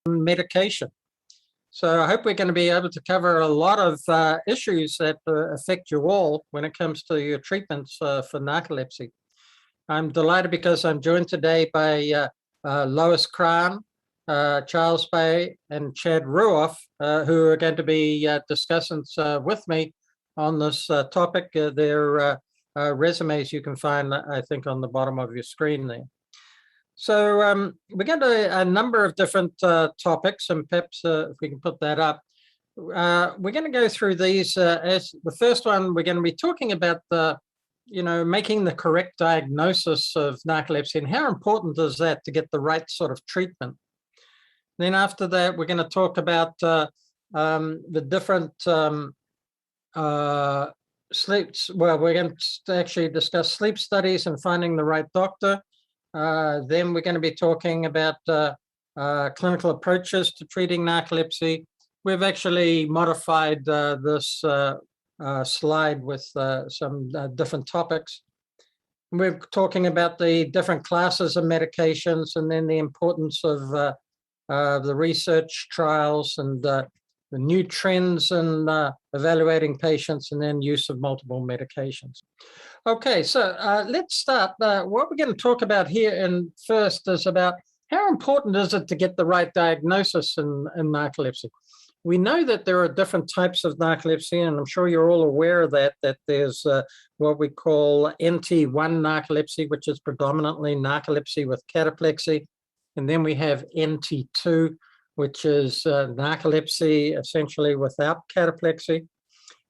medication. So I hope we're going to be able to cover a lot of issues that affect you all when it comes to your treatments for narcolepsy. I'm delighted because I'm joined today by Lois Cran, Charles Bay, and Chad Ruoff, who are going to be discussants with me on this topic. Their resumes you can find, I think, on the bottom of your screen there. So we're going to a number of different topics, and perhaps if we can put that up, we're going to go through these. As the first one, we're going to be talking about the, making the correct diagnosis of narcolepsy and how important is that to get the right sort of treatment. Then after that, we're going to talk about the different sleeps. Well, we're going to actually discuss sleep studies and finding the right doctor. Then we're going to be talking about clinical approaches to treating narcolepsy. We've actually modified this slide with some different topics. We're talking about the different classes of medications and then the importance of the research trials and the new trends in evaluating patients and then use of multiple medications. Okay, so let's start. What we're going to talk about here and first is about how important is it to get the right diagnosis in narcolepsy. We know that there are different types of narcolepsy, and I'm sure you're all aware of that there's what we call NT1 narcolepsy, which is predominantly narcolepsy with cataplexy. And then we have NT2, which is narcolepsy essentially without cataplexy.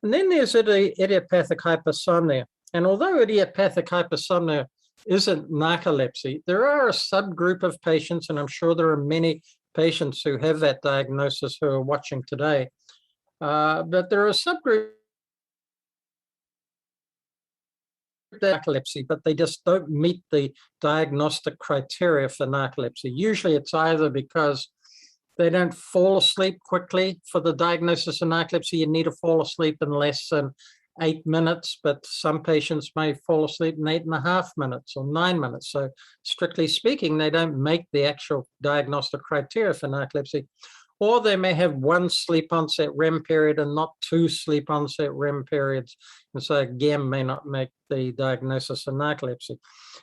And then there's idiopathic hypersomnia. And although idiopathic hypersomnia isn't narcolepsy, there are a subgroup of patients, and I'm sure there are many patients who have that diagnosis who are watching today, but there are a subgroup of narcolepsy, but they just don't meet the diagnostic criteria for narcolepsy. Usually it's either because they don't fall asleep quickly. For the diagnosis of narcolepsy, you need to fall asleep in less than 8 minutes, but some patients may fall asleep in 8.5 minutes or 9 minutes. So strictly speaking, they don't make the actual diagnostic criteria for narcolepsy. Or they may have one sleep onset REM period and not two sleep onset REM periods. And so again, may not make the diagnosis of narcolepsy.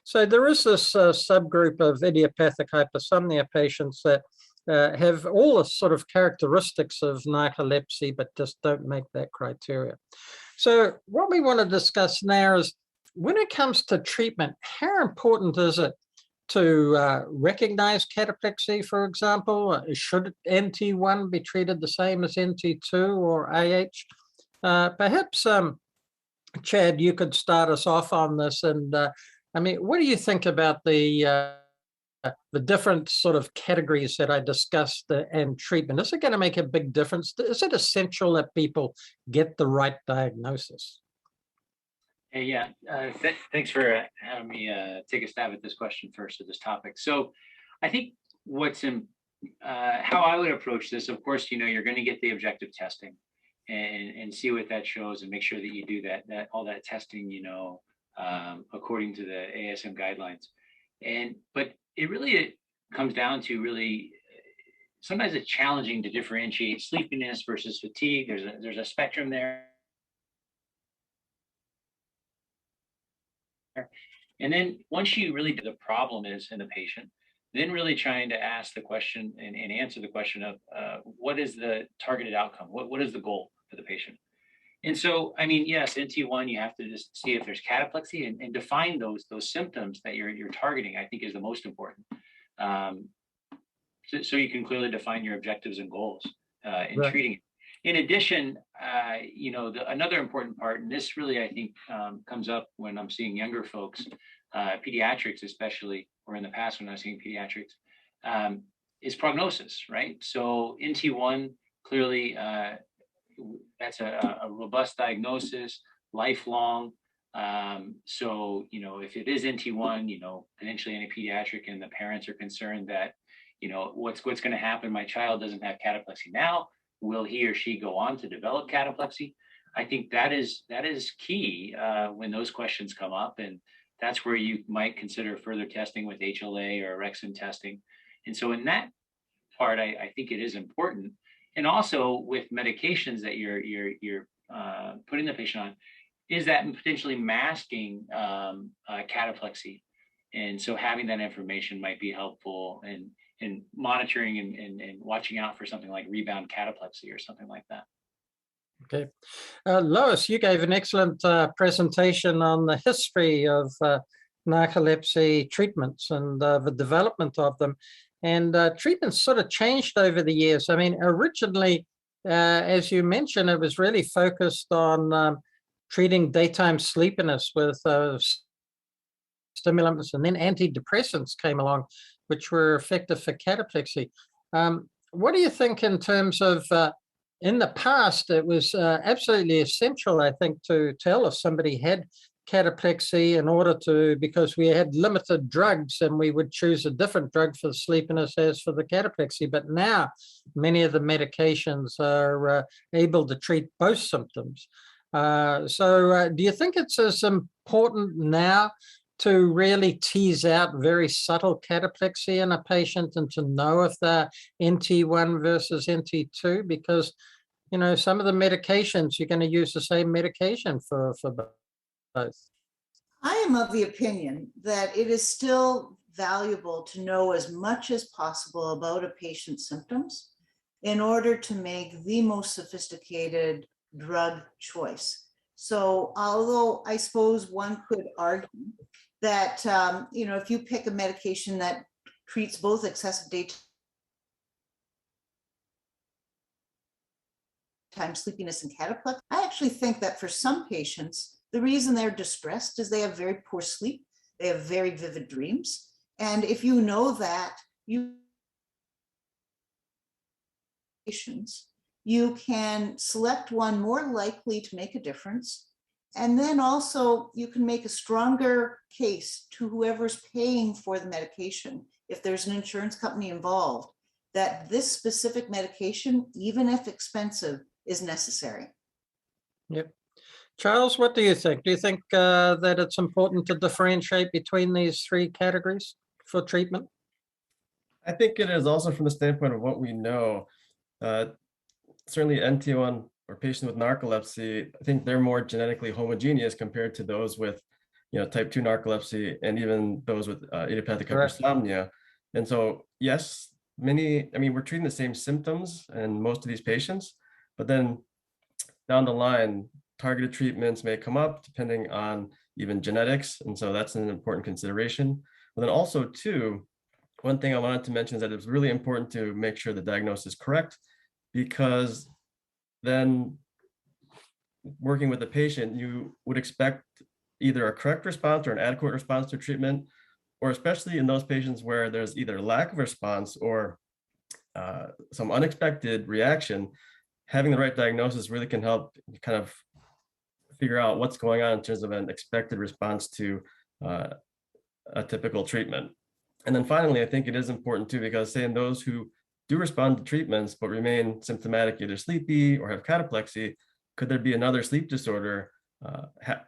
So there is this subgroup of idiopathic hypersomnia patients that have all the sort of characteristics of narcolepsy, but just don't make that criteria. So what we want to discuss now is when it comes to treatment, how important is it to recognize cataplexy, for example? Should NT1 be treated the same as NT2 or AH? Perhaps, Chad, you could start us off on this. And I mean, what do you think about the different sort of categories that I discussed and treatment? Is it going to make a big difference? Is it essential that people get the right diagnosis? Hey, yeah, thanks for having me take a stab at this question first, of this topic. So I think how I would approach this, of course, you're going to get the objective testing and see what that shows and make sure that you do all that testing, according to the ASM guidelines. But it comes down to sometimes it's challenging to differentiate sleepiness versus fatigue. There's a spectrum there. And then once you really do the problem is in the patient, then really trying to ask the question and answer the question of what is the targeted outcome? What is the goal for the patient? And so, I mean, yes, NT1, you have to just see if there's cataplexy and define those symptoms that you're targeting, I think is the most important. So you can clearly define your objectives and goals in Right. treating it. In addition, another important part, and this really, I think, comes up when I'm seeing younger folks, pediatrics especially, or in the past when I was seeing pediatrics, is prognosis, right? So NT1, clearly, that's a robust diagnosis, lifelong. So, if it is NT1, potentially any pediatric and the parents are concerned that, what's going to happen? My child doesn't have cataplexy now. Will he or she go on to develop cataplexy? I think that is key when those questions come up. And that's where you might consider further testing with HLA or orexin testing. And so in that part, I think it is important. And also with medications that you're putting the patient on, is that potentially masking cataplexy? And so having that information might be helpful in monitoring and watching out for something like rebound cataplexy or something like that. Okay. Lois, you gave an excellent presentation on the history of narcolepsy treatments and the development of them. And treatments sort of changed over the years. I mean, originally, as you mentioned, it was really focused on treating daytime sleepiness with stimulants, and then antidepressants came along, which were effective for cataplexy. What do you think in terms of, in the past, it was absolutely essential, I think, to tell if somebody had cataplexy in order to, because we had limited drugs and we would choose a different drug for the sleepiness as for the cataplexy. But now many of the medications are able to treat both symptoms. So do you think it's as important now to really tease out very subtle cataplexy in a patient and to know if they're NT1 versus NT2? Because, you know, some of the medications, you're going to use the same medication for both. I am of the opinion that it is still valuable to know as much as possible about a patient's symptoms in order to make the most sophisticated drug choice. So although I suppose one could argue that, you know, if you pick a medication that treats both excessive daytime sleepiness and cataplexy, I actually think that for some patients, the reason they're distressed is they have very poor sleep, they have very vivid dreams. And if you know that, you can select one more likely to make a difference. And then also you can make a stronger case to whoever's paying for the medication, if there's an insurance company involved, that this specific medication, even if expensive, is necessary. Yep. Charles, what do you think? Do you think that it's important to differentiate between these three categories for treatment? I think it is also from the standpoint of what we know. Certainly NT1 or patients with narcolepsy, I think they're more genetically homogeneous compared to those with, you know, type 2 narcolepsy and even those with idiopathic hypersomnia. And so, yes, we're treating the same symptoms in most of these patients, but then down the line, targeted treatments may come up depending on even genetics. And so that's an important consideration. But then also too, one thing I wanted to mention is that it's really important to make sure the diagnosis is correct, because then working with the patient, you would expect either a correct response or an adequate response to treatment, or especially in those patients where there's either lack of response or some unexpected reaction, having the right diagnosis really can help kind of figure out what's going on in terms of an expected response to a typical treatment. And then finally, I think it is important too, because say in those who do respond to treatments but remain symptomatic, either sleepy or have cataplexy, could there be another sleep disorder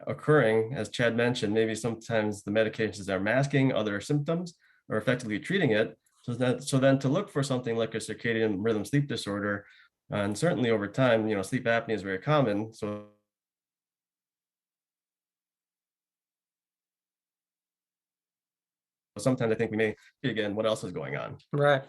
occurring? As Chad mentioned, maybe sometimes the medications are masking other symptoms or effectively treating it. So then to look for something like a circadian rhythm sleep disorder, and certainly over time, you know, sleep apnea is very common. So sometimes I think we may see again what else is going on. Right.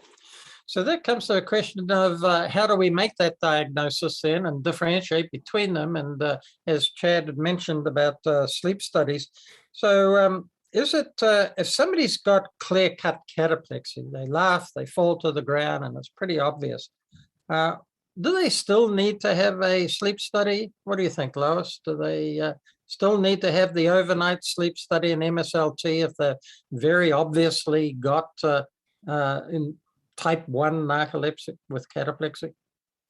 So that comes to a question of how do we make that diagnosis then and differentiate between them? And as Chad had mentioned about sleep studies. So is it, if somebody's got clear-cut cataplexy, they laugh, they fall to the ground, and it's pretty obvious, do they still need to have a sleep study? What do you think, Lois? Do they still need to have the overnight sleep study and MSLT if they're very obviously got in type 1 narcolepsy with cataplexy?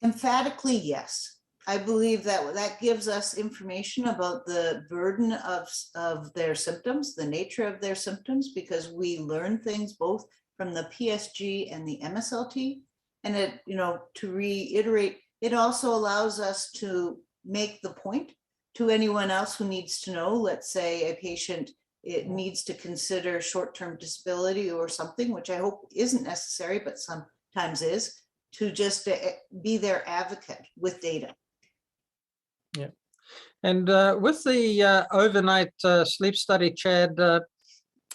Emphatically, yes. I believe that gives us information about the burden of their symptoms, the nature of their symptoms, because we learn things both from the PSG and the MSLT. And it, you know, to reiterate, it also allows us to make the point to anyone else who needs to know. Let's say a patient, it needs to consider short-term disability or something, which I hope isn't necessary, but sometimes times is, to just be their advocate with data. Yeah. And with the overnight sleep study, Chad,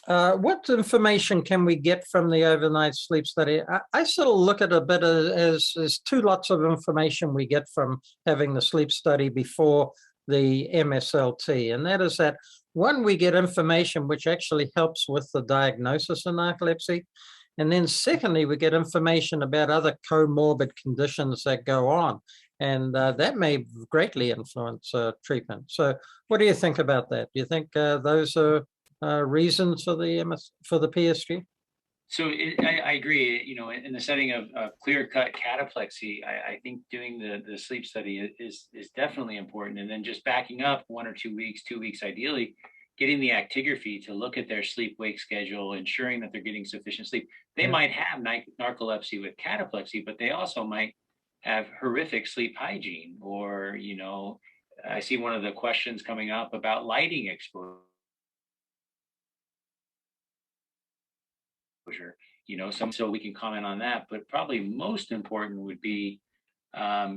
what information can we get from the overnight sleep study? I sort of look at a bit as two lots of information we get from having the sleep study before the MSLT. And that is that, one, we get information which actually helps with the diagnosis of narcolepsy. And then secondly, we get information about other comorbid conditions that go on. And that may greatly influence treatment. So what do you think about that? Do you think those are reasons for the PSG? So I agree. You know, in the setting of clear-cut cataplexy, I think doing the sleep study is definitely important. And then just backing up 1 or 2 weeks, 2 weeks ideally, getting the actigraphy to look at their sleep-wake schedule, ensuring that they're getting sufficient sleep. They might have narcolepsy with cataplexy, but they also might have horrific sleep hygiene. Or, you know, I see one of the questions coming up about lighting exposure. You know, so we can comment on that, but probably most important would be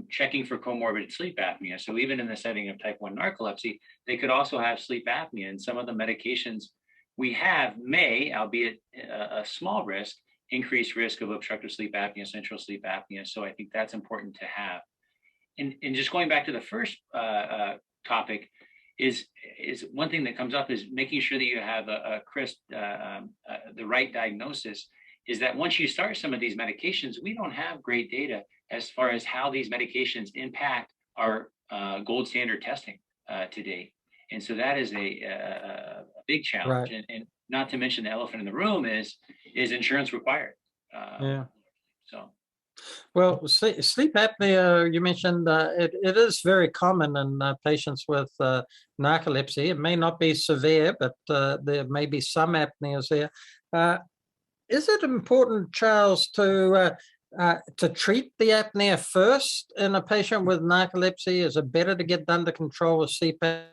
checking for comorbid sleep apnea. So even in the setting of type 1 narcolepsy, they could also have sleep apnea, and some of the medications we have may, albeit a small risk, increase risk of obstructive sleep apnea, central sleep apnea. So I think that's important to have. And just going back to the first topic, is one thing that comes up is making sure that you have a crisp, the right diagnosis. Is that once you start some of these medications, we don't have great data as far as how these medications impact our gold standard testing to date. And so that is a big challenge. Right. And not to mention the elephant in the room is insurance required. Yeah. So. Well, sleep apnea, you mentioned, it is very common in patients with narcolepsy. It may not be severe, but there may be some apneas there. Is it important, Charles, to treat the apnea first in a patient with narcolepsy? Is it better to get under control with CPAP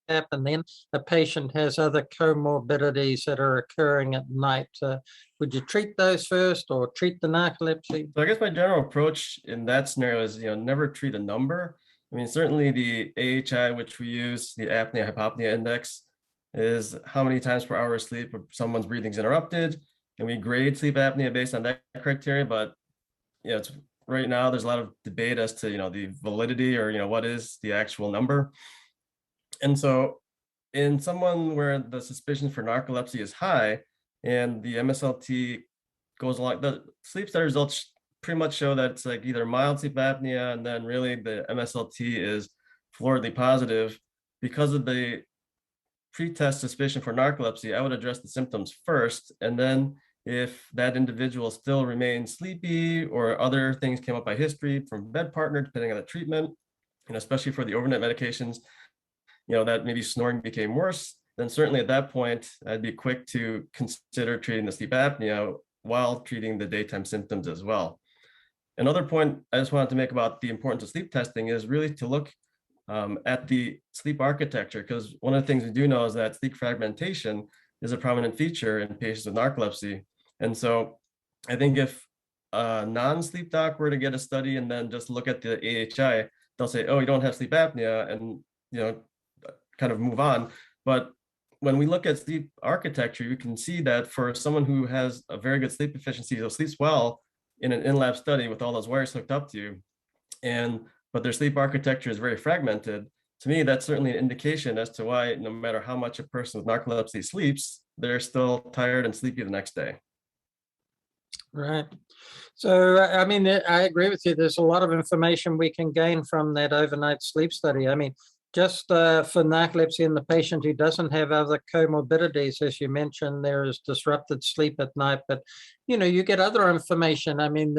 and then a patient has other comorbidities that are occurring at night? Would you treat those first or treat the narcolepsy? So I guess my general approach in that scenario is, never treat a number. I mean, certainly the AHI, which we use, the apnea hypopnea index, is how many times per hour of sleep someone's breathing is interrupted, and we grade sleep apnea based on that criteria. But it's right now there's a lot of debate as to the validity, or what is the actual number. And so in someone where the suspicion for narcolepsy is high and the MSLT goes along, the sleep study results pretty much show that it's like either mild sleep apnea, and then really the MSLT is floridly positive. Because of the pre-test suspicion for narcolepsy, I would address the symptoms first, and then if that individual still remains sleepy or other things came up by history from bed partner, depending on the treatment, and especially for the overnight medications, that maybe snoring became worse, then certainly at that point, I'd be quick to consider treating the sleep apnea while treating the daytime symptoms as well. Another point I just wanted to make about the importance of sleep testing is really to look at the sleep architecture, because one of the things we do know is that sleep fragmentation is a prominent feature in patients with narcolepsy. And so I think if a non-sleep doc were to get a study and then just look at the AHI, they'll say, oh, you don't have sleep apnea, and kind of move on. But when we look at sleep architecture, you can see that for someone who has a very good sleep efficiency, so sleeps well in an in-lab study with all those wires hooked up to you, but their sleep architecture is very fragmented, to me, that's certainly an indication as to why no matter how much a person with narcolepsy sleeps, they're still tired and sleepy the next day. Right. So, I mean, I agree with you. There's a lot of information we can gain from that overnight sleep study. I mean, just for narcolepsy in the patient who doesn't have other comorbidities, as you mentioned, there is disrupted sleep at night, but, you get other information. I mean,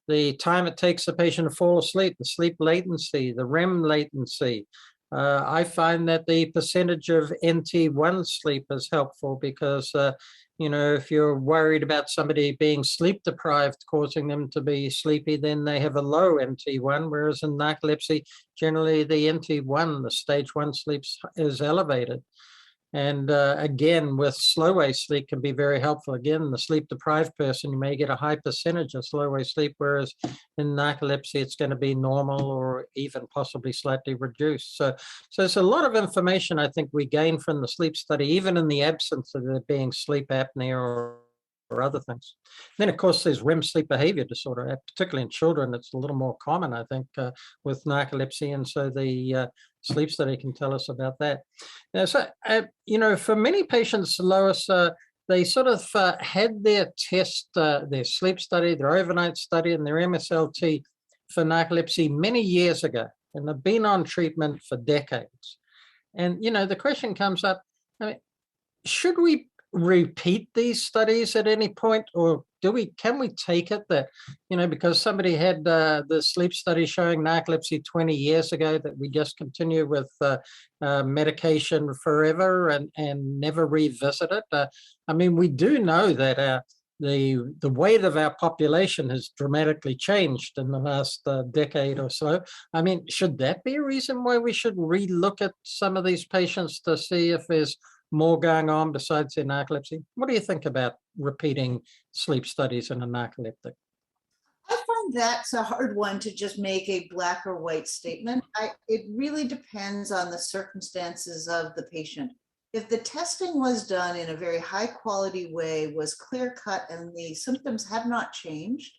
the time it takes the patient to fall asleep, the sleep latency, the REM latency. I find that the percentage of NT1 sleep is helpful because, if you're worried about somebody being sleep deprived, causing them to be sleepy, then they have a low NT1, whereas in narcolepsy, generally the NT1, the stage 1 sleep is elevated. And again, with slow wave sleep can be very helpful. Again, the sleep deprived person, you may get a high percentage of slow wave sleep, whereas in narcolepsy, it's going to be normal or even possibly slightly reduced. So there's a lot of information I think we gain from the sleep study, even in the absence of there being sleep apnea or other things. Then, of course, there's REM sleep behavior disorder, particularly in children. It's a little more common, I think, with narcolepsy. And so the sleep study can tell us about that. Now, so, for many patients, Lois, they sort of had their test, their sleep study, their overnight study, and their MSLT for narcolepsy many years ago. And they've been on treatment for decades. And, the question comes up, should we repeat these studies at any point, or can we take it that, because somebody had the sleep study showing narcolepsy 20 years ago, that we just continue with medication forever and never revisit it? We do know that the weight of our population has dramatically changed in the last decade or so. Should that be a reason why we should relook at some of these patients to see if there's more going on besides their narcolepsy? What do you think about repeating sleep studies in a narcoleptic? I find that's a hard one to just make a black or white statement. It really depends on the circumstances of the patient. If the testing was done in a very high quality way, was clear cut, and the symptoms have not changed,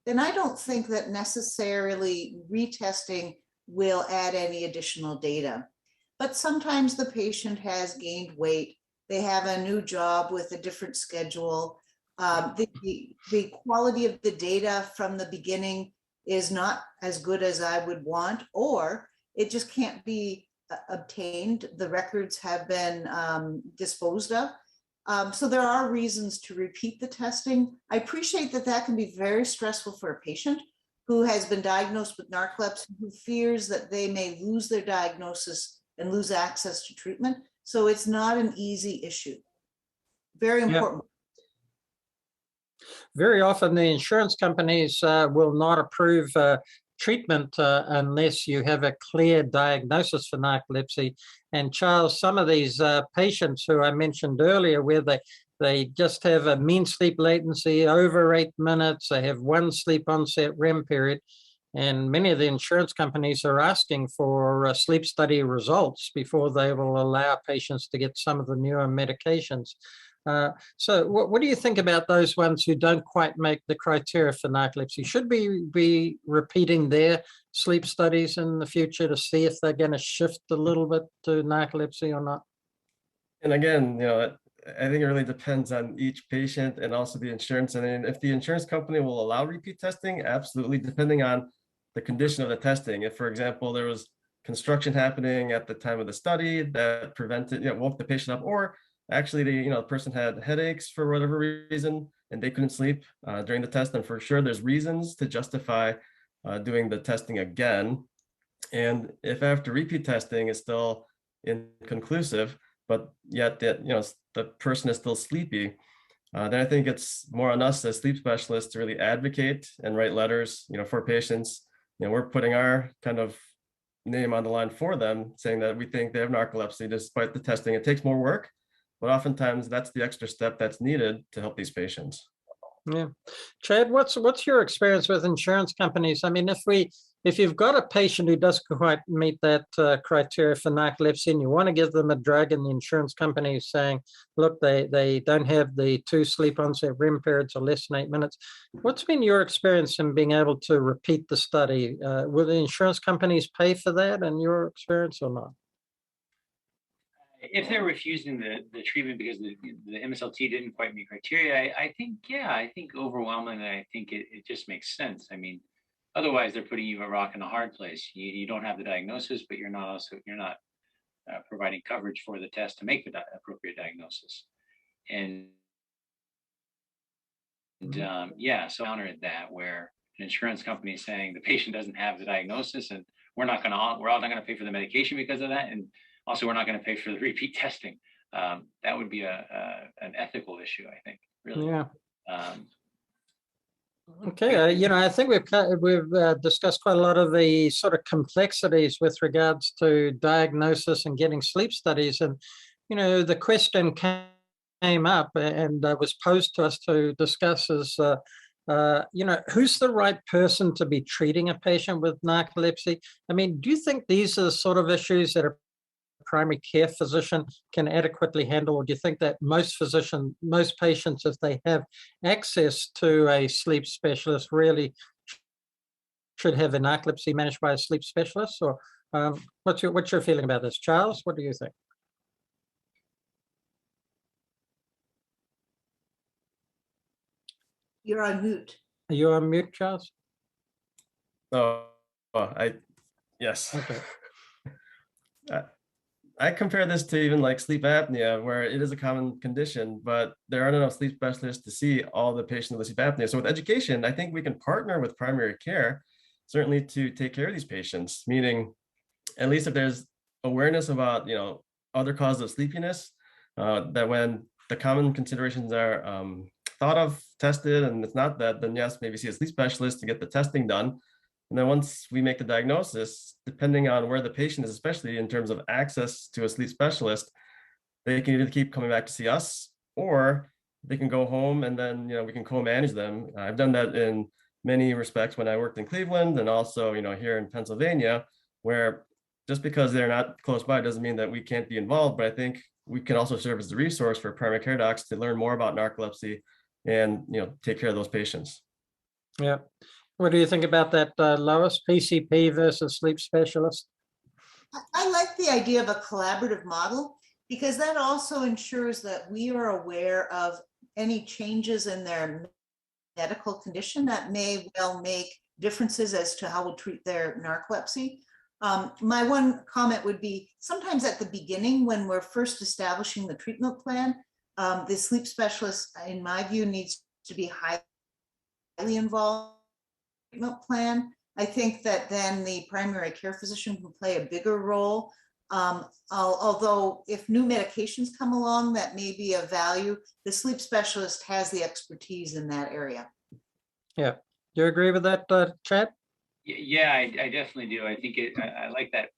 then I don't think that necessarily retesting will add any additional data. But sometimes the patient has gained weight. They have a new job with a different schedule. The quality of the data from the beginning is not as good as I would want, or it just can't be obtained. The records have been disposed of. So there are reasons to repeat the testing. I appreciate that can be very stressful for a patient who has been diagnosed with narcolepsy, who fears that they may lose their diagnosis and lose access to treatment. So it's not an easy issue. Very important. Yeah. Very often the insurance companies will not approve treatment unless you have a clear diagnosis for narcolepsy. And Charles, some of these patients who I mentioned earlier, where they just have a mean sleep latency over 8 minutes, they have one sleep onset REM period, and many of the insurance companies are asking for sleep study results before they will allow patients to get some of the newer medications. So what do you think about those ones who don't quite make the criteria for narcolepsy? Should we be repeating their sleep studies in the future to see if they're going to shift a little bit to narcolepsy or not? And again, I think it really depends on each patient and also the insurance. And if the insurance company will allow repeat testing, absolutely, depending on the condition of the testing. If, for example, there was construction happening at the time of the study that woke the patient up, or actually the person had headaches for whatever reason and they couldn't sleep during the test, then for sure there's reasons to justify doing the testing again. And if after repeat testing is still inconclusive, but yet the person is still sleepy, then I think it's more on us as sleep specialists to really advocate and write letters, for patients. We're putting our kind of name on the line for them, saying that we think they have narcolepsy despite the testing. It takes more work, but oftentimes that's the extra step that's needed to help these patients. Yeah. Chad, what's your experience with insurance companies? If you've got a patient who doesn't quite meet that criteria for narcolepsy and you want to give them a drug, and the insurance company is saying, look, they don't have the 2 sleep onset REM periods or less than 8 minutes. What's been your experience in being able to repeat the study? Will the insurance companies pay for that in your experience or not? If they're refusing the treatment because the MSLT didn't quite meet criteria, I think overwhelmingly, I think it just makes sense. Otherwise, they're putting you a rock in a hard place. You don't have the diagnosis, but you're not providing coverage for the test to make the appropriate diagnosis. And so counter that, where an insurance company is saying the patient doesn't have the diagnosis, and we're all not going to pay for the medication because of that, and also we're not going to pay for the repeat testing. That would be an ethical issue, I think. Really. Yeah. Okay, I think we've discussed quite a lot of the sort of complexities with regards to diagnosis and getting sleep studies, and the question came up and was posed to us to discuss is, who's the right person to be treating a patient with narcolepsy? I mean, do you think these are the sort of issues that a primary care physician can adequately handle, or do you think that most patients, if they have access to a sleep specialist, really should have a narcolepsy managed by a sleep specialist? Or what's your feeling about this, Charles? What do you think? You're on mute. Are you on mute, Charles? Oh, yes. Okay. I compare this to even like sleep apnea, where it is a common condition, but there aren't enough sleep specialists to see all the patients with sleep apnea. So with education, I think we can partner with primary care, certainly to take care of these patients, meaning at least if there's awareness about, other causes of sleepiness, that when the common considerations are thought of, tested, and it's not that, then yes, maybe see a sleep specialist to get the testing done. And then once we make the diagnosis, depending on where the patient is, especially in terms of access to a sleep specialist, they can either keep coming back to see us, or they can go home and then, we can co-manage them. I've done that in many respects when I worked in Cleveland, and also, here in Pennsylvania, where just because they're not close by doesn't mean that we can't be involved. But I think we can also serve as a resource for primary care docs to learn more about narcolepsy and, take care of those patients. Yeah. What do you think about that, Lois? PCP versus sleep specialist? I like the idea of a collaborative model, because that also ensures that we are aware of any changes in their medical condition that may well make differences as to how we'll treat their narcolepsy. My one comment would be, sometimes at the beginning, when we're first establishing the treatment plan, the sleep specialist, in my view, needs to be highly involved in the treatment plan. I think that then the primary care physician can play a bigger role. Although if new medications come along that may be of value, the sleep specialist has the expertise in that area. Yeah. Do you agree with that, Chad? Yeah, I definitely do. I think I like that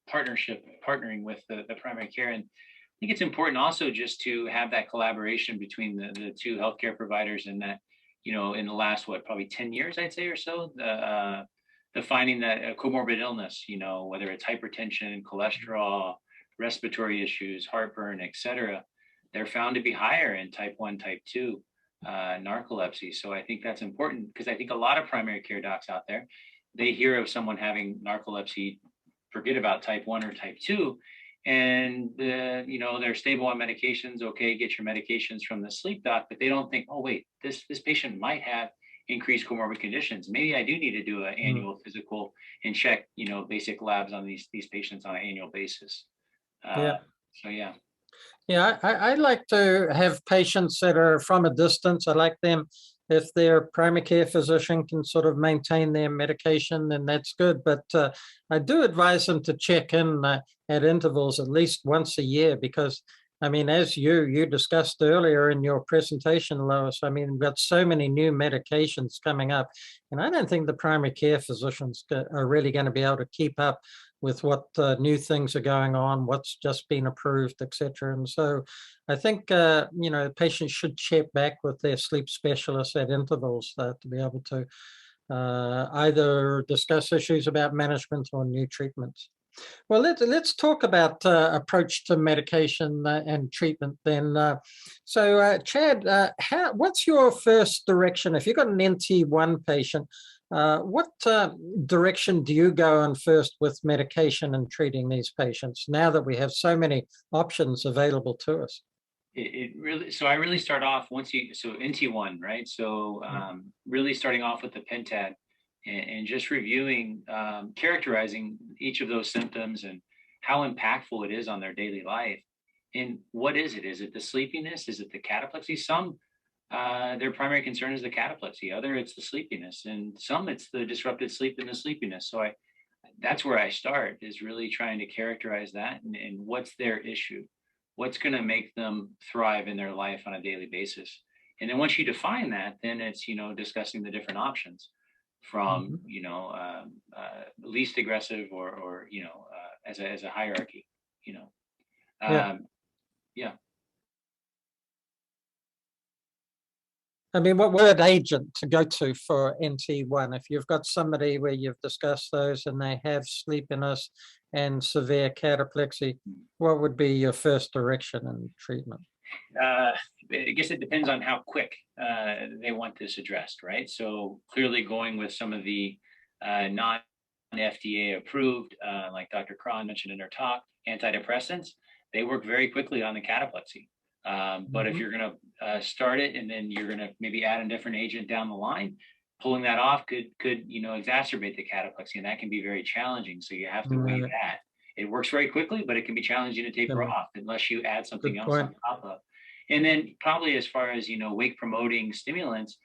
partnering with the primary care. And I think it's important also just to have that collaboration between the two healthcare providers, and that, in the last, probably 10 years, I'd say, or so, the finding that comorbid illness, whether it's hypertension, cholesterol, respiratory issues, heartburn, etc., they're found to be higher in type 1, type 2 narcolepsy. So I think that's important, because I think a lot of primary care docs out there, they hear of someone having narcolepsy, forget about type 1 or type 2, and they're stable on medications. Okay, get your medications from the sleep doc, but they don't think, oh wait, this patient might have increased comorbid conditions. Maybe I do need to do an annual physical and check, basic labs on these patients on an annual basis. Yeah. So yeah. Yeah, I like to have patients that are from a distance. I like them, if their primary care physician can sort of maintain their medication, then that's good. But I do advise them to check in at intervals at least once a year, because, I mean, as you discussed earlier in your presentation, Lois, I mean, we've got so many new medications coming up, and I don't think the primary care physicians are really going to be able to keep up with what new things are going on, what's just been approved, etc. And so I think, patients should check back with their sleep specialists at intervals to be able to either discuss issues about management or new treatments. Well, let's talk about approach to medication and treatment then. Chad, what's your first direction? If you've got an NT1 patient, what direction do you go in first with medication and treating these patients, now that we have so many options available to us? I really start off NT1, right? So really starting off with the pentad, and just reviewing, characterizing each of those symptoms and how impactful it is on their daily life. And what is it? Is it the sleepiness? Is it the cataplexy? Some, their primary concern is the cataplexy. Other, it's the sleepiness. And some, it's the disrupted sleep and the sleepiness. So that's where I start, is really trying to characterize that and what's their issue. What's going to make them thrive in their life on a daily basis. And then once you define that, then it's, discussing the different options, from least aggressive or as a hierarchy. Yeah. Yeah. I mean, what word agent to go to for NT1? If you've got somebody where you've discussed those and they have sleepiness and severe cataplexy, what would be your first direction in treatment? I guess it depends on how quick they want this addressed, right? So clearly going with some of the non-FDA approved, like Dr. Cron mentioned in her talk, antidepressants, they work very quickly on the cataplexy. But if you're going to start it and then you're going to maybe add a different agent down the line, pulling that off could exacerbate the cataplexy, and that can be very challenging. So you have to weigh that. It works very quickly, but it can be challenging to taper off unless you add something else on top of. And then probably as far as wake promoting stimulants,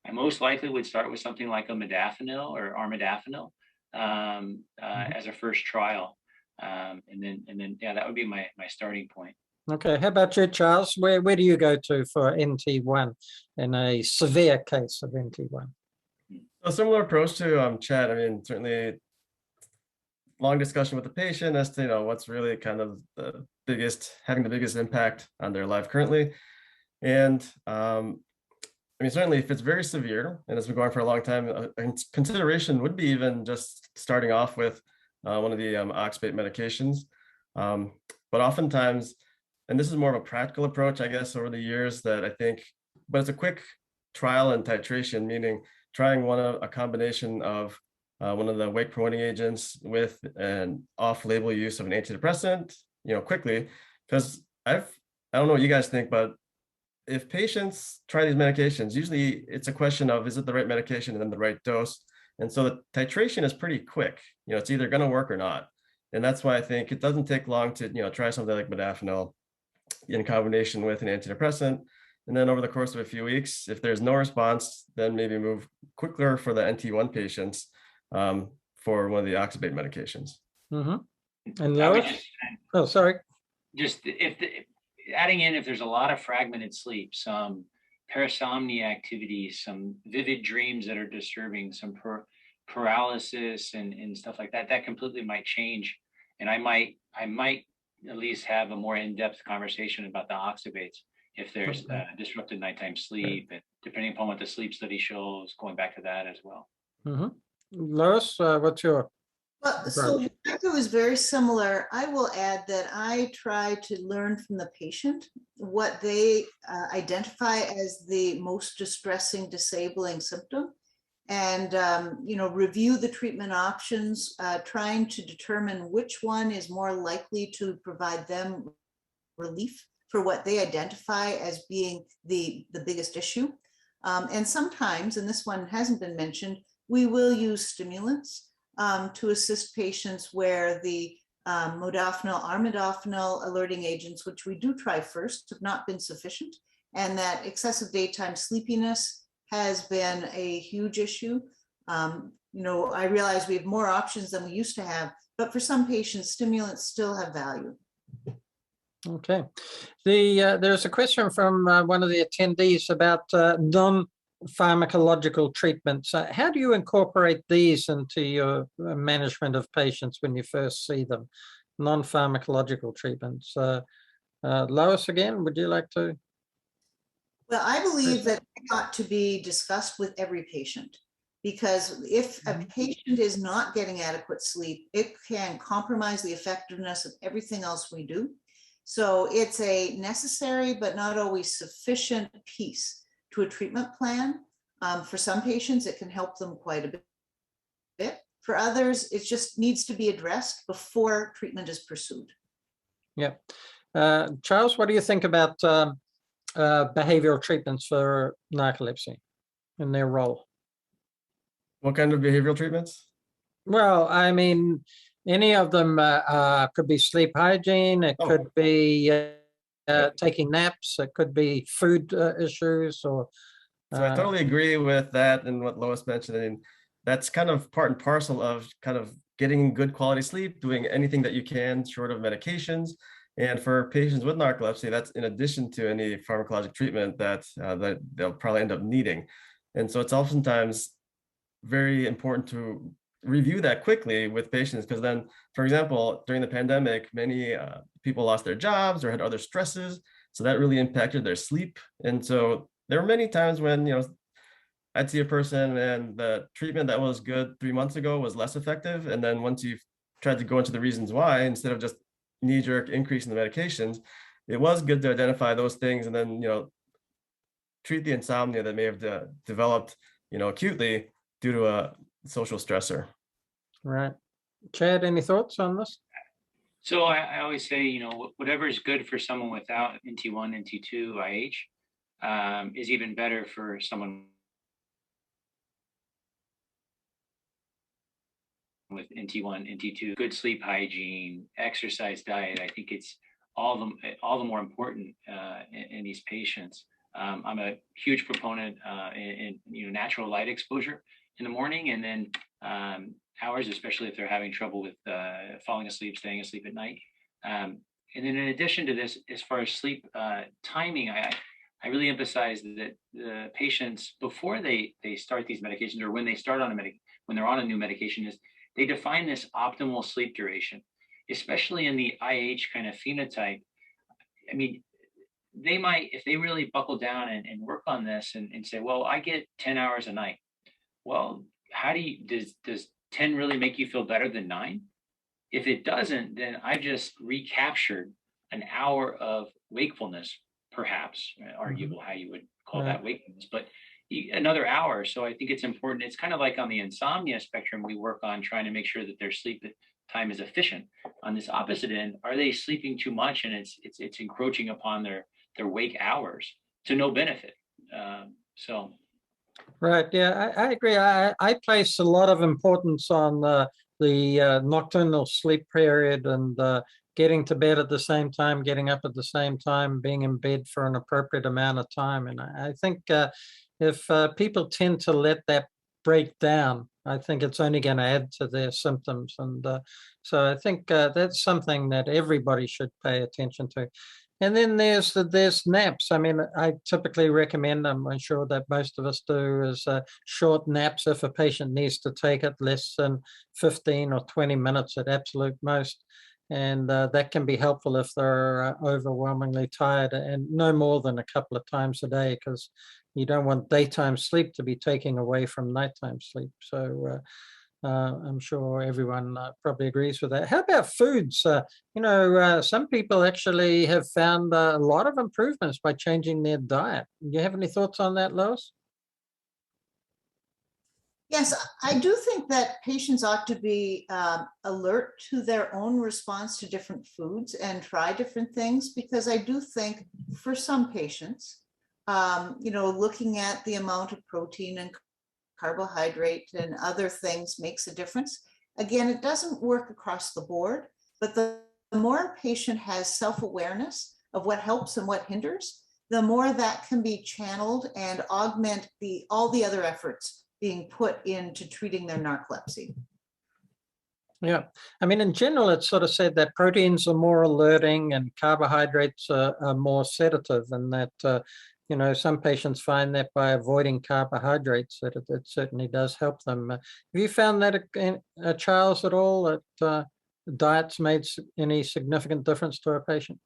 I most likely would start with something like a modafinil or armodafinil as a first trial, and then that would be my starting point. Okay, how about you, Charles? Where do you go to for NT1 in a severe case of NT1? A similar approach to Chad. I mean, certainly long discussion with the patient as to what's really kind of having the biggest impact on their life currently. And I mean, certainly if it's very severe and it's been going for a long time, a consideration would be even just starting off with one of the oxybate medications. But oftentimes, and this is more of a practical approach, I guess, over the years that I think, but it's a quick trial and titration, meaning trying a combination of one of the wake promoting agents with an off-label use of an antidepressant, quickly, because I don't know what you guys think, but if patients try these medications, usually it's a question of, is it the right medication and then the right dose? And so the titration is pretty quick. It's either going to work or not. And that's why I think it doesn't take long to, try something like modafinil in combination with an antidepressant. And then over the course of a few weeks, if there's no response, then maybe move quicker for the NT1 patients for one of the oxybate medications. And Lois? Sorry. Just adding in, if there's a lot of fragmented sleep, some parasomnia activity, some vivid dreams that are disturbing, some paralysis and stuff like that, that completely might change. And I might at least have a more in-depth conversation about the oxybates if there's disrupted nighttime sleep, and depending upon what the sleep study shows, going back to that as well. Lois, what's your Well, so it was very similar. I will add that I try to learn from the patient what they identify as the most distressing, disabling symptom, and review the treatment options, trying to determine which one is more likely to provide them relief for what they identify as being the biggest issue. And sometimes, and this one hasn't been mentioned, we will use stimulants to assist patients where the modafinil, armodafinil alerting agents, which we do try first, have not been sufficient, and that excessive daytime sleepiness has been a huge issue. I realize we have more options than we used to have, but for some patients, stimulants still have value. Okay. There's a question from one of the attendees about non-pharmacological treatments. How do you incorporate these into your management of patients when you first see them? Non-pharmacological treatments. Lois, again, would you like to? Well, I believe that they ought to be discussed with every patient, because if a patient is not getting adequate sleep, it can compromise the effectiveness of everything else we do. So it's a necessary but not always sufficient piece to a treatment plan. For some patients, it can help them quite a bit. For others, it just needs to be addressed before treatment is pursued. Yeah. Charles, what do you think about behavioral treatments for narcolepsy and their role? What kind of behavioral treatments? Well, I mean, any of them could be sleep hygiene. It could be taking naps. It could be food issues. Or so I totally agree with that and what Lois mentioned. I mean, that's kind of part and parcel of kind of getting good quality sleep, doing anything that you can short of medications. And for patients with narcolepsy, that's in addition to any pharmacologic treatment that they'll probably end up needing. And so it's oftentimes very important to review that quickly with patients, because then, for example, during the pandemic, many people lost their jobs or had other stresses, so that really impacted their sleep. And so there were many times when, I'd see a person and the treatment that was good 3 months ago was less effective, and then once you've tried to go into the reasons why, instead of just knee-jerk increase in the medications, it was good to identify those things and then treat the insomnia that may have developed acutely due to a social stressor. Right. Chad, any thoughts on this? So I always say, whatever is good for someone without NT1, NT2, IH is even better for someone with NT1, NT2. Good sleep hygiene, exercise, diet. I think it's all the more important in these patients. I'm a huge proponent in natural light exposure in the morning, and then hours, especially if they're having trouble with falling asleep, staying asleep at night. And then in addition to this, as far as sleep timing, I really emphasize that the patients, before they start these medications, or when they start on when they're on a new medication, is they define this optimal sleep duration, especially in the IH kind of phenotype. I mean, they might, if they really buckle down and work on this and say, well, I get 10 hours a night. Well, how does 10 really make you feel better than 9? If it doesn't, then I've just recaptured an hour of wakefulness, perhaps, arguable how you would call that wakefulness, but another hour. So I think it's important. It's kind of like on the insomnia spectrum, we work on trying to make sure that their sleep time is efficient. On this opposite end, are they sleeping too much and it's encroaching upon their wake hours to no benefit? Right. Yeah, I agree. I place a lot of importance on the nocturnal sleep period and getting to bed at the same time, getting up at the same time, being in bed for an appropriate amount of time. And I think if people tend to let that break down, I think it's only going to add to their symptoms. And so I think that's something that everybody should pay attention to. And then there's naps. I mean, I typically recommend, I'm sure that most of us do, is short naps if a patient needs to take it, less than 15 or 20 minutes at absolute most. And that can be helpful if they're overwhelmingly tired, and no more than a couple of times a day, because you don't want daytime sleep to be taking away from nighttime sleep. So I'm sure everyone probably agrees with that. How about foods? Some people actually have found a lot of improvements by changing their diet. Do you have any thoughts on that, Lois? Yes, I do think that patients ought to be alert to their own response to different foods and try different things, because I do think for some patients, looking at the amount of protein and carbohydrate and other things makes a difference. Again, it doesn't work across the board, but the more a patient has self-awareness of what helps and what hinders, the more that can be channeled and augment all the other efforts being put into treating their narcolepsy. Yeah, I mean, in general, it's sort of said that proteins are more alerting and carbohydrates are more sedative, and that some patients find that by avoiding carbohydrates, that it certainly does help them. Have you found that, Charles, at all, that diets made any significant difference to a patient?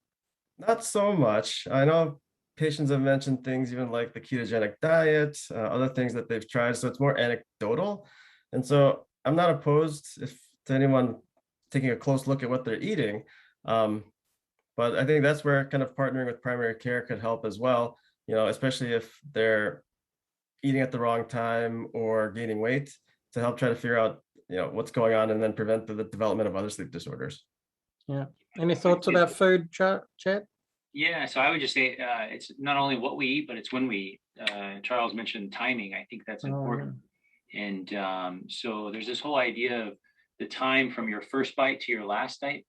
Not so much. I know patients have mentioned things even like the ketogenic diet, other things that they've tried. So it's more anecdotal. And so I'm not opposed to anyone taking a close look at what they're eating. But I think that's where kind of partnering with primary care could help as well, especially if they're eating at the wrong time or gaining weight, to help try to figure out, what's going on and then prevent the development of other sleep disorders. Yeah. Any thoughts about food, Chad? Yeah, so I would just say it's not only what we eat, but it's when we eat. Charles mentioned timing. I think that's important. And so there's this whole idea of the time from your first bite to your last bite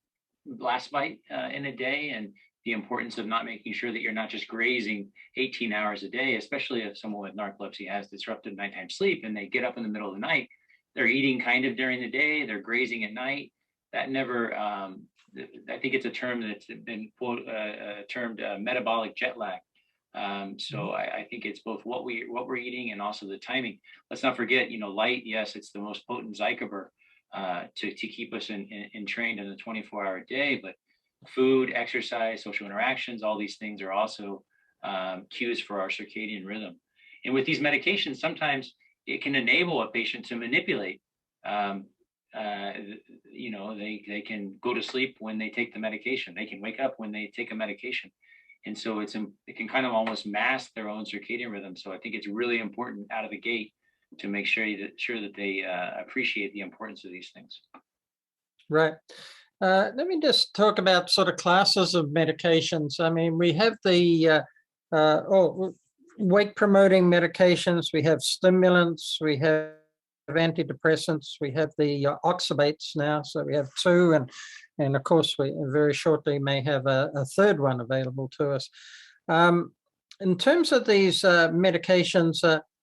in a day, and the importance of not making sure that you're not just grazing 18 hours a day, especially if someone with narcolepsy has disrupted nighttime sleep and they get up in the middle of the night. They're eating kind of during the day, they're grazing at night. That never, I think it's a term that's been termed metabolic jet lag. So I think it's both what we're eating and also the timing. Let's not forget, light, yes, it's the most potent Zycober, to keep us trained in a 24-hour day. But food, exercise, social interactions, all these things are also cues for our circadian rhythm. And with these medications, sometimes it can enable a patient to manipulate. You know, they can go to sleep when they take the medication. They can wake up when they take a medication. And so it can kind of almost mask their own circadian rhythm. So I think it's really important out of the gate to make sure that they appreciate the importance of these things. Right. Let me just talk about sort of classes of medications. I mean, we have the wake promoting medications, we have stimulants, we have antidepressants, we have the oxybates now. So we have two, and of course we very shortly may have a third one available to us. In terms of these medications,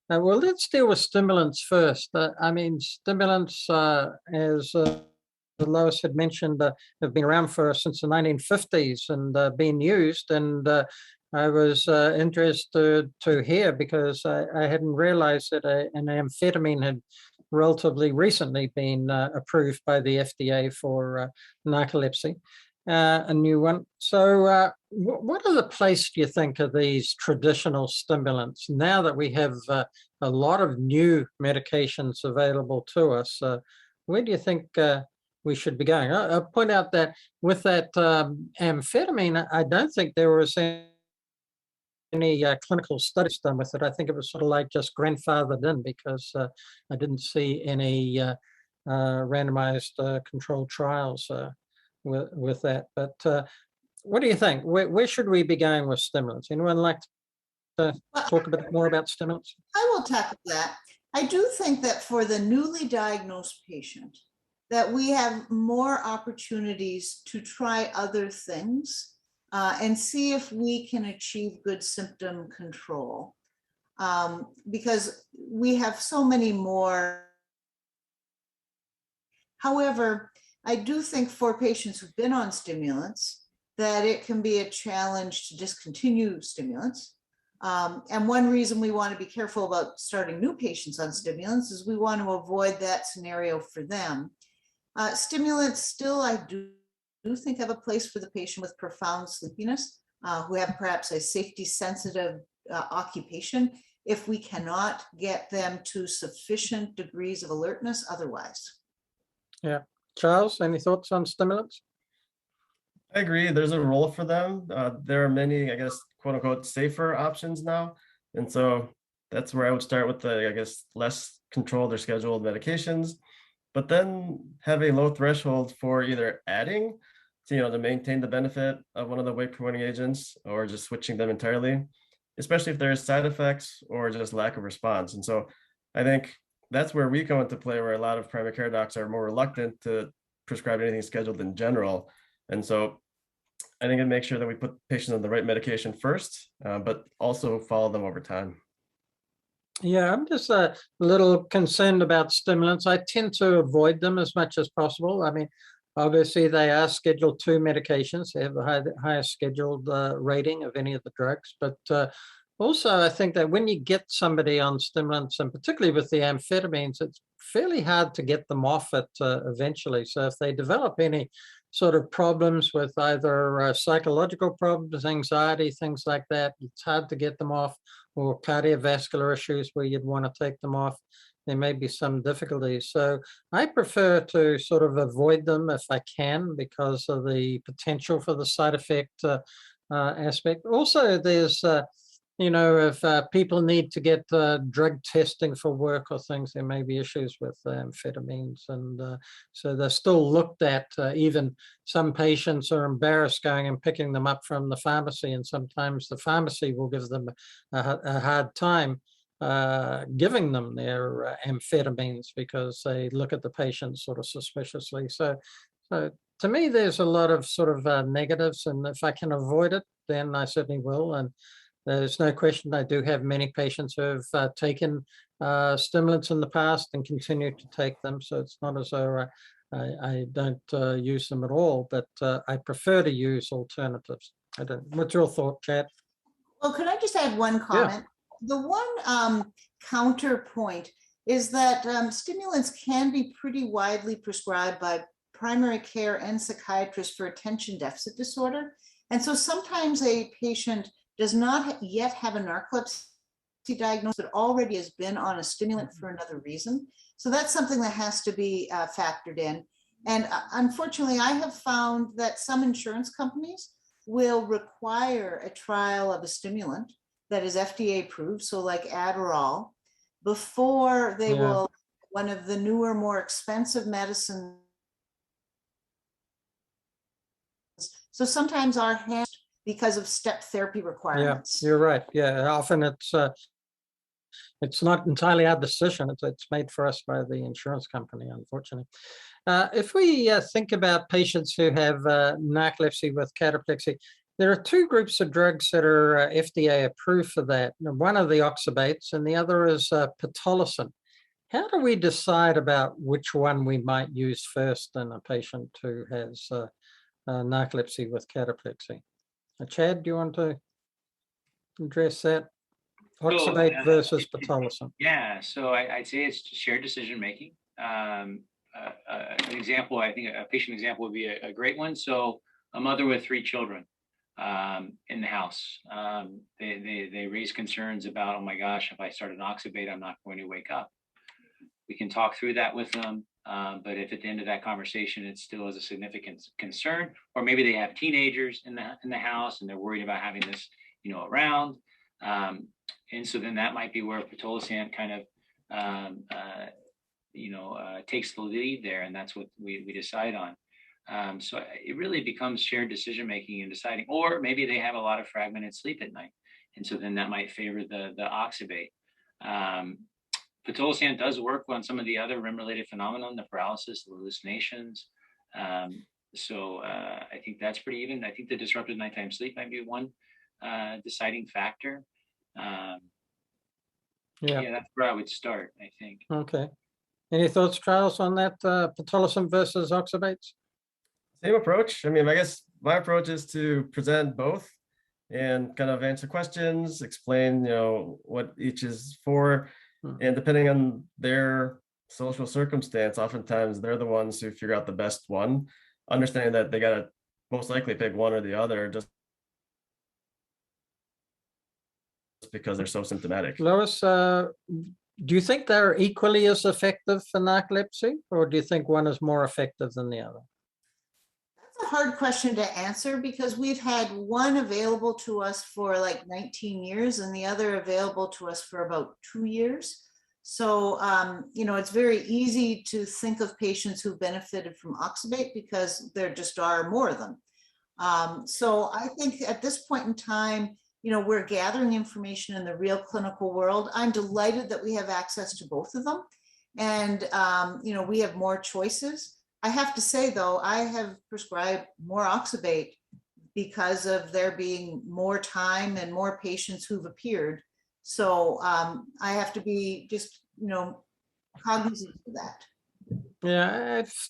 well, let's deal with stimulants first. I mean, stimulants, as Lois had mentioned, have been around since the 1950s and been used. And I was interested to hear, because I hadn't realized that an amphetamine had relatively recently been approved by the FDA for narcolepsy, a new one. So what are the place, do you think, of these traditional stimulants now that we have a lot of new medications available to us? Where do you think we should be going? I'll point out that with that amphetamine, I don't think there was any clinical studies done with it. I think it was sort of like just grandfathered in, because I didn't see any randomized controlled trials with that. But what do you think? Where should we be going with stimulants? Anyone like to talk a bit more about stimulants? I will tackle that. I do think that for the newly diagnosed patient, that we have more opportunities to try other things and see if we can achieve good symptom control. Because we have so many more. However, I do think for patients who've been on stimulants, that it can be a challenge to discontinue stimulants. And one reason we want to be careful about starting new patients on stimulants is we want to avoid that scenario for them. Stimulants still, I do think, have a place for the patient with profound sleepiness, who have perhaps a safety sensitive occupation, if we cannot get them to sufficient degrees of alertness otherwise. Yeah. Charles, any thoughts on stimulants? I agree. There's a role for them. There are many, I guess, quote unquote, safer options now. And so that's where I would start with the, I guess, less controlled or scheduled medications, but then have a low threshold for either adding to maintain the benefit of one of the wake promoting agents, or just switching them entirely, especially if there's side effects or just lack of response. And so I think that's where we come into play, where a lot of primary care docs are more reluctant to prescribe anything scheduled in general. And so I think it makes sure that we put patients on the right medication first, but also follow them over time. Yeah, I'm just a little concerned about stimulants. I tend to avoid them as much as possible. I mean, obviously they are Schedule II medications. They have the highest scheduled rating of any of the drugs. But also, I think that when you get somebody on stimulants, and particularly with the amphetamines, it's fairly hard to get them off it eventually. So if they develop any sort of problems with either psychological problems, anxiety, things like that, it's hard to get them off, or cardiovascular issues where you'd want to take them off. There may be some difficulties. So I prefer to sort of avoid them if I can, because of the potential for the side effect aspect. Also, there's if people need to get drug testing for work or things, there may be issues with amphetamines. And so they're still looked at. Even some patients are embarrassed going and picking them up from the pharmacy. And sometimes the pharmacy will give them a hard time giving them their amphetamines, because they look at the patient sort of suspiciously. So to me, there's a lot of sort of negatives. And if I can avoid it, then I certainly will. And there's no question I do have many patients who have taken stimulants in the past and continue to take them. So it's not as though I don't use them at all, but I prefer to use alternatives. I don't. What's your thought, Chad? Well, could I just add one comment? Yeah. The one counterpoint is that stimulants can be pretty widely prescribed by primary care and psychiatrists for attention deficit disorder. And so sometimes a patient does not yet have a narcolepsy diagnosis, but already has been on a stimulant for another reason. So that's something that has to be factored in. And unfortunately, I have found that some insurance companies will require a trial of a stimulant that is FDA approved, so like Adderall, before they will, one of the newer, more expensive medicines. So sometimes our hands, because of step therapy requirements. Yeah, you're right. Yeah, often it's not entirely our decision. It's made for us by the insurance company, unfortunately. If we think about patients who have narcolepsy with cataplexy, there are two groups of drugs that are FDA approved for that. One are the oxybates and the other is pitolisant. How do we decide about which one we might use first in a patient who has narcolepsy with cataplexy? Chad, do you want to address that? Oxybate versus pitolisant. Yeah, so I'd say it's shared decision making. An example, I think a patient example would be a great one. So a mother with 3 children in the house, they raise concerns about, oh my gosh, if I start an oxybate, I'm not going to wake up. We can talk through that with them, but if at the end of that conversation it still is a significant concern, or maybe they have teenagers in the house and they're worried about having this, around. And so then that might be where pitolisant kind of, takes the lead there, and that's what we decide on. So it really becomes shared decision making and deciding, or maybe they have a lot of fragmented sleep at night, and so then that might favor the oxybate. Pitolisant does work on some of the other REM-related phenomena, the paralysis, the hallucinations. So I think that's pretty even. I think the disrupted nighttime sleep might be one deciding factor. Yeah, that's where I would start, I think. Okay. Any thoughts, Charles, on that pitolisant versus oxybates? Same approach. I mean, I guess my approach is to present both and kind of answer questions, explain, what each is for. And depending on their social circumstance, oftentimes they're the ones who figure out the best one, understanding that they got to most likely pick one or the other just because they're so symptomatic. Lois, do you think they're equally as effective for narcolepsy, or do you think one is more effective than the other? That's a hard question to answer because we've had one available to us for like 19 years and the other available to us for about 2 years. So, it's very easy to think of patients who benefited from oxybate because there just are more of them. So I think at this point in time, we're gathering information in the real clinical world. I'm delighted that we have access to both of them. And, we have more choices. I have to say, though, I have prescribed more oxybate because of there being more time and more patients who've appeared. So I have to be just, cognizant of that. Yeah, it's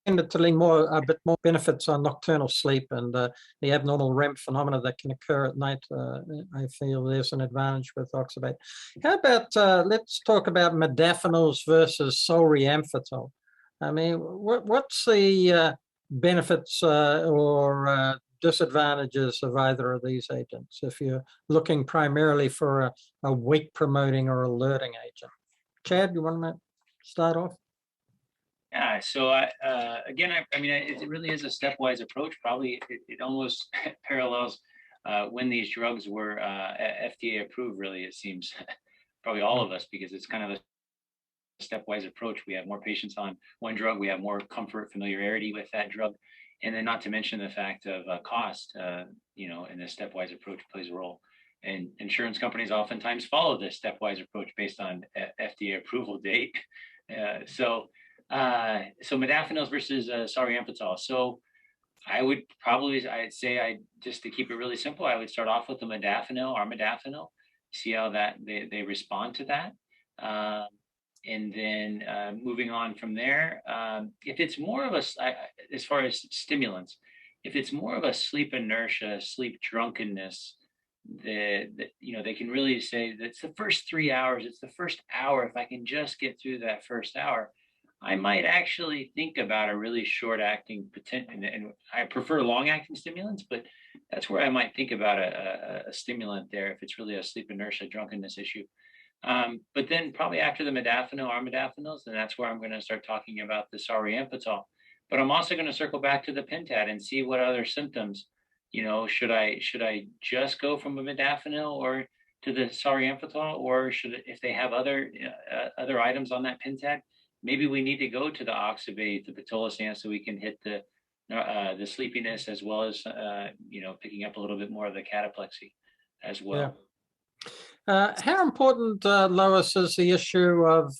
tended to lean a bit more benefits on nocturnal sleep and the abnormal REM phenomena that can occur at night. I feel there's an advantage with oxybate. How about, let's talk about modafinils versus solriamfetol. I mean, what's the benefits or disadvantages of either of these agents if you're looking primarily for a wake promoting or alerting agent? Chad, you want to start off? Yeah, so again, I mean, it really is a stepwise approach. Probably it almost parallels when these drugs were FDA approved, really, it seems. Probably all of us, because it's kind of a stepwise approach. We have more patients on one drug, we have more comfort, familiarity with that drug. And then not to mention the fact of cost, in this stepwise approach plays a role. And insurance companies oftentimes follow this stepwise approach based on FDA approval date. So modafinils versus solriamfetol. So I'd say just to keep it really simple, I would start off with the modafinil, see how they respond to that. And then moving on from there, if it's more of as far as stimulants, if it's more of a sleep inertia, sleep drunkenness they can really say that's the first 3 hours, it's the first hour. If I can just get through that first hour, I might actually think about a really short acting potential. And I prefer long acting stimulants, but that's where I might think about a stimulant there if it's really a sleep inertia drunkenness issue. But then probably after the modafinil or modafinils, then that's where I'm going to start talking about the solriamfetol. But I'm also going to circle back to the Pentat and see what other symptoms, should I just go from a modafinil or to the solriamfetol, or if they have other items on that Pentat, maybe we need to go to the oxybate, the pitolisant, so we can hit the sleepiness as well as picking up a little bit more of the cataplexy as well. Yeah. How important, Lois, is the issue of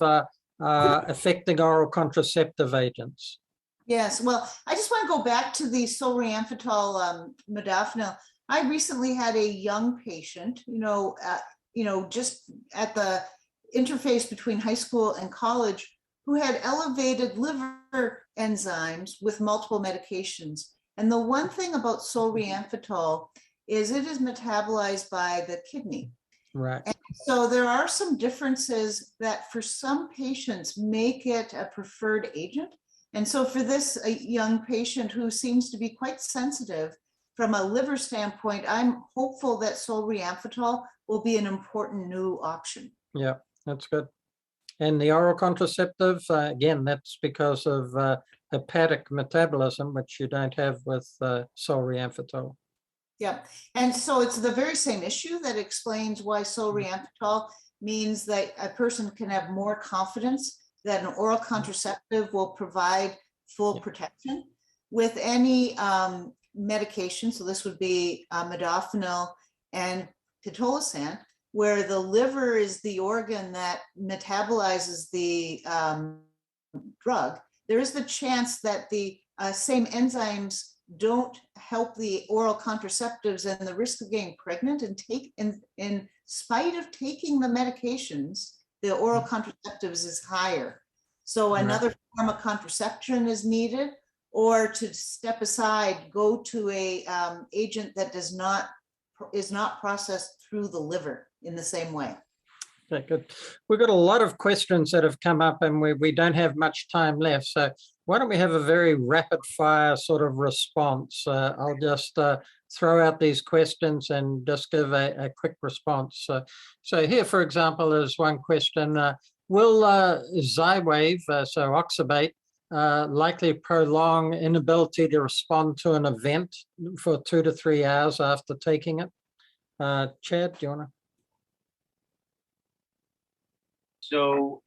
affecting oral contraceptive agents? Yes, well, I just want to go back to the solriamfetol modafinil. I recently had a young patient, just at the interface between high school and college, who had elevated liver enzymes with multiple medications. And the one thing about solriamfetol is it is metabolized by the kidney. Right. And so there are some differences that for some patients make it a preferred agent. And so for this young patient who seems to be quite sensitive from a liver standpoint, I'm hopeful that solriamfetol will be an important new option. Yeah, that's good. And the oral contraceptive, again, that's because of hepatic metabolism, which you don't have with solriamfetol. Yeah, and so it's the very same issue that explains why solriamfetol means that a person can have more confidence that an oral contraceptive will provide full protection with any medication. So this would be modafinil and pitolisant, where the liver is the organ that metabolizes the drug. There is the chance that the same enzymes don't help the oral contraceptives, and the risk of getting pregnant and in spite of taking the medications, the oral contraceptives is higher. So another form of contraception is needed, or to step aside, go to a agent that is not processed through the liver in the same way. Okay, good. We've got a lot of questions that have come up, and we don't have much time left. So why don't we have a very rapid fire sort of response? I'll just throw out these questions and just give a quick response. So here, for example, is one question. Will Xywav, so oxybate, likely prolong inability to respond to an event for 2 to 3 hours after taking it? Chad, do you want to? So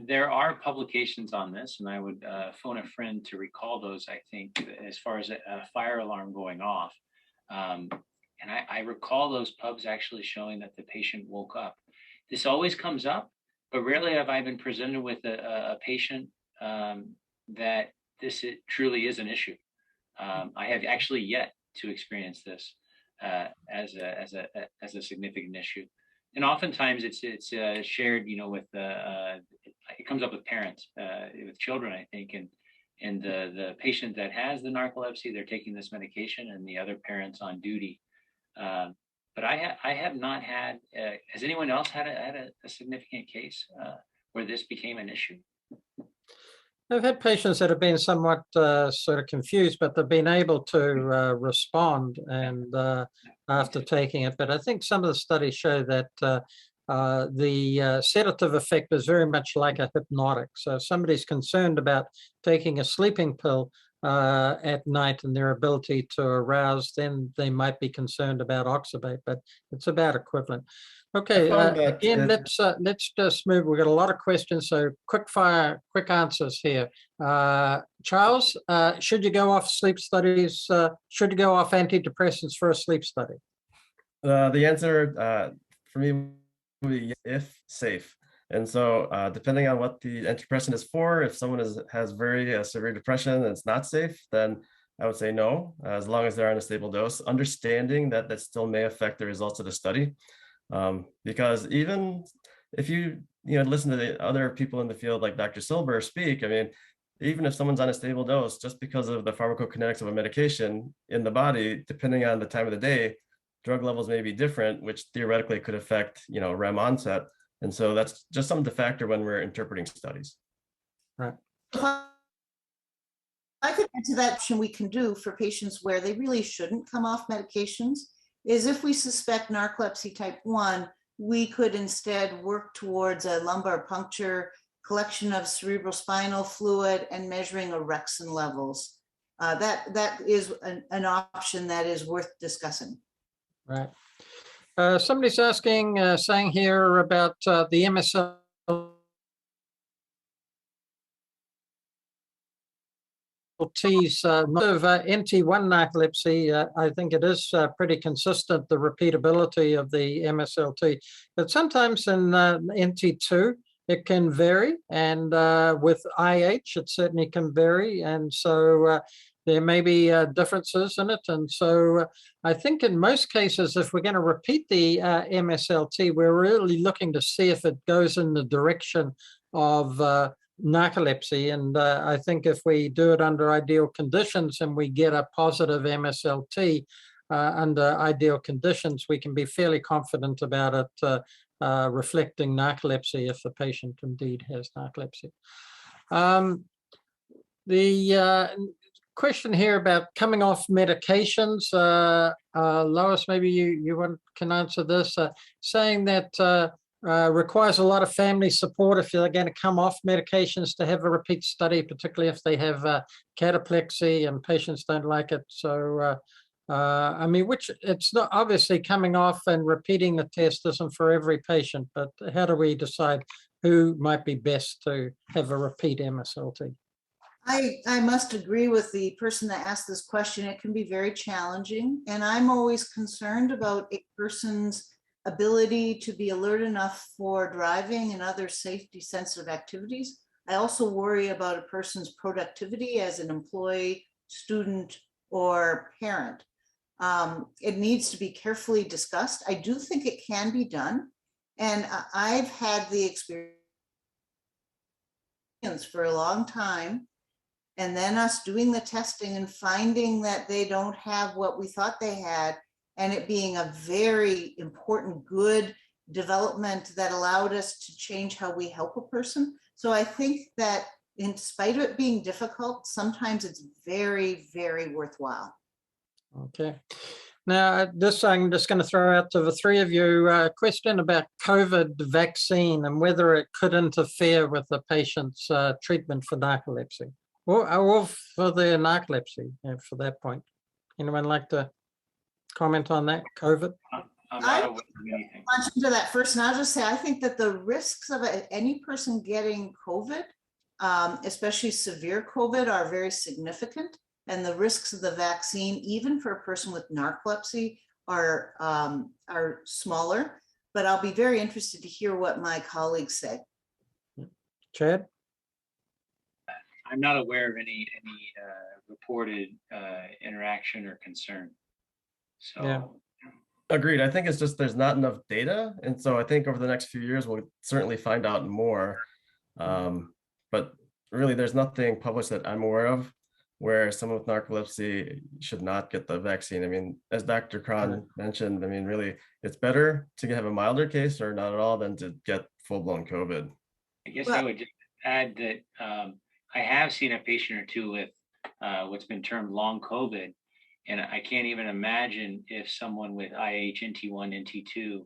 there are publications on this, and I would phone a friend to recall those, I think, as far as a fire alarm going off. And I recall those pubs actually showing that the patient woke up. This always comes up, but rarely have I been presented with a patient that truly is an issue. I have actually yet to experience this as a significant issue. And oftentimes it's shared, with it comes up with parents, with children, I think, and the patient that has the narcolepsy, they're taking this medication, and the other parents on duty. But I have not had. Has anyone else had a significant case where this became an issue? I've had patients that have been somewhat sort of confused, but they've been able to respond and after taking it. But I think some of the studies show that the sedative effect is very much like a hypnotic. So if somebody's concerned about taking a sleeping pill at night and their ability to arouse, then they might be concerned about oxybate, but it's about equivalent. Okay, again, let's just move. We've got a lot of questions, so quick answers here. Charles, should you go off sleep studies? Should you go off antidepressants for a sleep study? The answer for me would be if safe. And so depending on what the antidepressant is for, if someone has very severe depression and it's not safe, then I would say no, as long as they're on a stable dose, understanding that still may affect the results of the study. Because even if you listen to the other people in the field like Dr. Silber speak, I mean, even if someone's on a stable dose, just because of the pharmacokinetics of a medication in the body, depending on the time of the day, drug levels may be different, which theoretically could affect, REM onset. And so that's just something to factor when we're interpreting studies. Right. If I could add to that option we can do for patients where they really shouldn't come off medications is if we suspect narcolepsy type 1, we could instead work towards a lumbar puncture, collection of cerebrospinal fluid, and measuring orexin levels. That is an option that is worth discussing. Right. Somebody's asking, saying here about the MSLTs, of NT1 narcolepsy. I think it is pretty consistent, the repeatability of the MSLT, but sometimes in NT2, it can vary, and with IH, it certainly can vary, and so there may be differences in it. And so I think in most cases, if we're going to repeat the MSLT, we're really looking to see if it goes in the direction of narcolepsy. And I think if we do it under ideal conditions and we get a positive MSLT under ideal conditions, we can be fairly confident about it reflecting narcolepsy if the patient indeed has narcolepsy. The question here about coming off medications, Lois, maybe you can answer this, saying that requires a lot of family support if they're going to come off medications to have a repeat study, particularly if they have cataplexy and patients don't like it. So, I mean, which it's not obviously coming off and repeating the test isn't for every patient, but how do we decide who might be best to have a repeat MSLT? I must agree with the person that asked this question. It can be very challenging, and I'm always concerned about a person's ability to be alert enough for driving and other safety sensitive activities. I also worry about a person's productivity as an employee, student, or parent. It needs to be carefully discussed. I do think it can be done, and I've had the experience for a long time, and then us doing the testing and finding that they don't have what we thought they had, and it being a very important, good development that allowed us to change how we help a person. So I think that in spite of it being difficult, sometimes it's very, very worthwhile. Okay. Now, this I'm just going to throw out to the three of you a question about COVID vaccine and whether it could interfere with the patient's treatment for narcolepsy or for their narcolepsy, for that point. Anyone like to comment on that, COVID? I'm not aware of anything. Launch into that first, and I'll just say, I think that the risks of any person getting COVID, especially severe COVID, are very significant. And the risks of the vaccine, even for a person with narcolepsy, are smaller. But I'll be very interested to hear what my colleagues say. Chad? I'm not aware of any reported interaction or concern. So. Yeah. Agreed. I think it's just there's not enough data. And so I think over the next few years, we'll certainly find out more. But really, there's nothing published that I'm aware of where someone with narcolepsy should not get the vaccine. I mean, as Dr. Cron mentioned, I mean, really, it's better to have a milder case or not at all than to get full-blown COVID. I guess I would just add that I have seen a patient or two with what's been termed long COVID, and I can't even imagine if someone with IH, NT1, NT2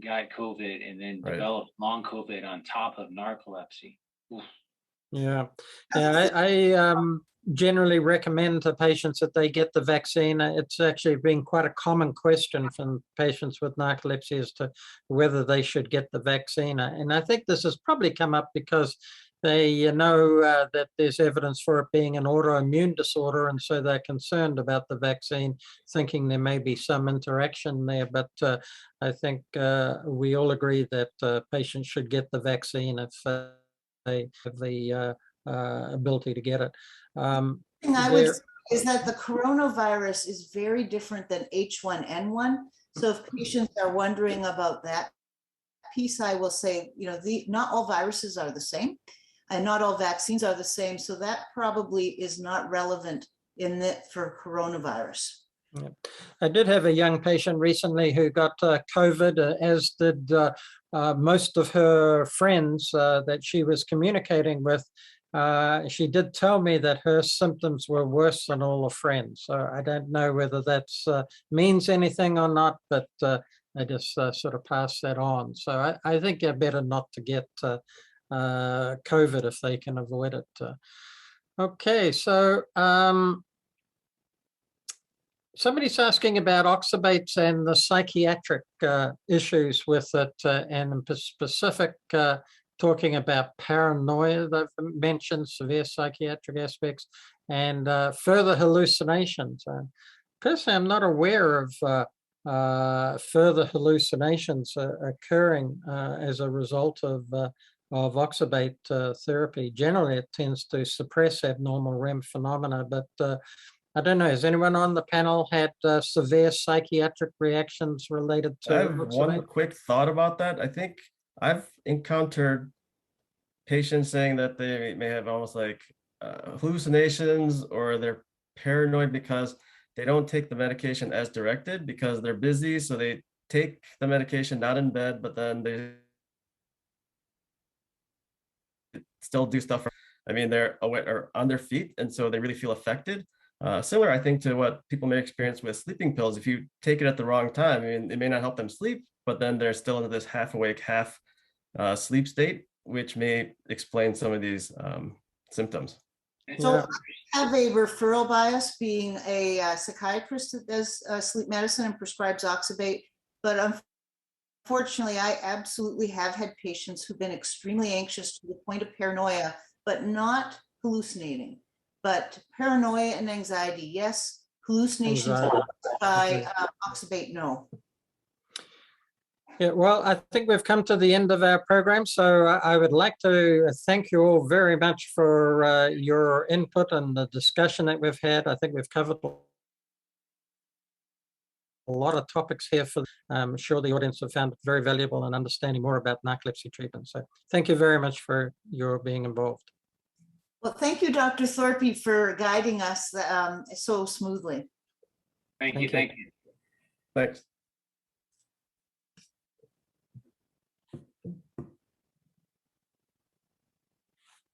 got COVID and then developed long COVID on top of narcolepsy. Oof. Yeah, I generally recommend to patients that they get the vaccine. It's actually been quite a common question from patients with narcolepsy as to whether they should get the vaccine. And I think this has probably come up because they know that there's evidence for it being an autoimmune disorder, and so they're concerned about the vaccine, thinking there may be some interaction there. But I think we all agree that patients should get the vaccine if they have the ability to get it. The thing I would say is that the coronavirus is very different than H1N1. So if patients are wondering about that piece, I will say, not all viruses are the same, and not all vaccines are the same. So that probably is not relevant for coronavirus. I did have a young patient recently who got COVID, as did most of her friends that she was communicating with. She did tell me that her symptoms were worse than all her friends. So I don't know whether that means anything or not, but I just sort of pass that on. So I think they're better not to get COVID if they can avoid it. Okay, so somebody's asking about oxybates and the psychiatric issues with it, and in specific talking about paranoia. They've mentioned severe psychiatric aspects and further hallucinations. Personally, I'm not aware of further hallucinations occurring as a result of oxybate therapy. Generally, it tends to suppress abnormal REM phenomena, but I don't know. Has anyone on the panel had severe psychiatric reactions related to I have oxybate? one quick thought about that. I think I've encountered patients saying that they may have almost like hallucinations, or they're paranoid because they don't take the medication as directed because they're busy. So they take the medication not in bed, but then they still do stuff. I mean, they're aware or on their feet, and so they really feel affected. Similar, I think, to what people may experience with sleeping pills. If you take it at the wrong time, I mean, it may not help them sleep, but then they're still in this half awake, half sleep state, which may explain some of these symptoms. So Yeah. I have a referral bias, being a psychiatrist that does sleep medicine and prescribes oxybate, but unfortunately, I absolutely have had patients who've been extremely anxious to the point of paranoia, but not hallucinating. But paranoia and anxiety, yes. Hallucinations by oxybate, no. Yeah, well, I think we've come to the end of our program, so I would like to thank you all very much for your input and the discussion that we've had. I think we've covered a lot of topics here. I'm sure the audience have found it very valuable in understanding more about narcolepsy treatment. So thank you very much for your being involved. Well, thank you, Dr. Thorpe, for guiding us so smoothly. Thank you. Thank you. Thank you. Thanks.